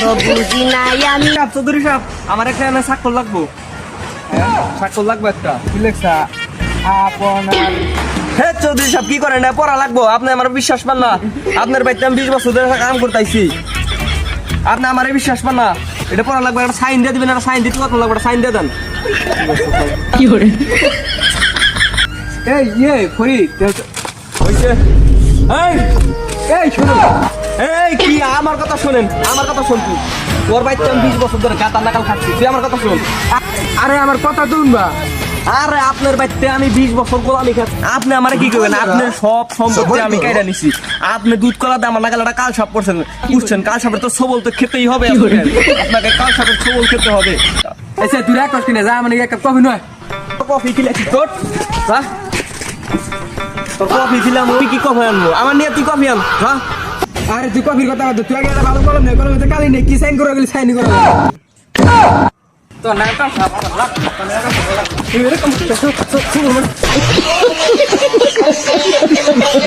তো বুঝি নাই আমি। চৌধুরী সাহেব আমার এখানে স্বাক্ষর লাগবো। স্বাক্ষর লাগবে একটা। কি লেখা আপনার? হে চৌধুরী সাহেব কি করেন পড়া লাগবো? আপনি আমার বিশ্বাস পান না? আপনার বাড়িতে আমি 20 বছর ধরে কাম করতেছি, আপনি আমার বিশ্বাস পান না? এটা পড়া লাগবে, একটা সাইন দিয়ে দিবেন। একটা সাইন দিতে কত লাগবে? সাইন দিয়ে দেন। এই ফরিদ হইছে? এই এই শুনো, এই কি আমার কথা শোনেন, আমার কথা শোন। তুই তোর বাড়িতে আমি 20 বছর ধরে গাতা নাকাল খাচ্ছি, তুই আমার কথা শোন। আরে আমার কথা শুনবা। আরে আপনার বাড়িতে আমি 20 বছর গোলামি খাচ্ছি, আপনি আমারে কি করবেন? আপনার সব সম্পত্তি আমি কাইরা নিছি। আপনি দুধ কলা দিয়ে আমার নাগালটা কাল সাপ করছেন, বুঝছেন? কাল সাপের তো সবল তো খেতেই হবে, আপনাকে কাল সাপের সবল খেতে হবে। আচ্ছা তুই রাখ কিনে যা, মানে এক কাপ কফি নয়। কফি খেলেছি তোর, হ্যাঁ? তোর কফি খেলাম, ওই কি কফি আনবো? আমার নিয়ে তুই কফি আন, হ্যাঁ? আরে তুই কফির কথা বল, তুই আগে একটা ভালো কলম নেই, কলমে কালি নেই, কি সাইন করে গেলি সাইন করে। তো নামটা সাপ রাখ, এরকম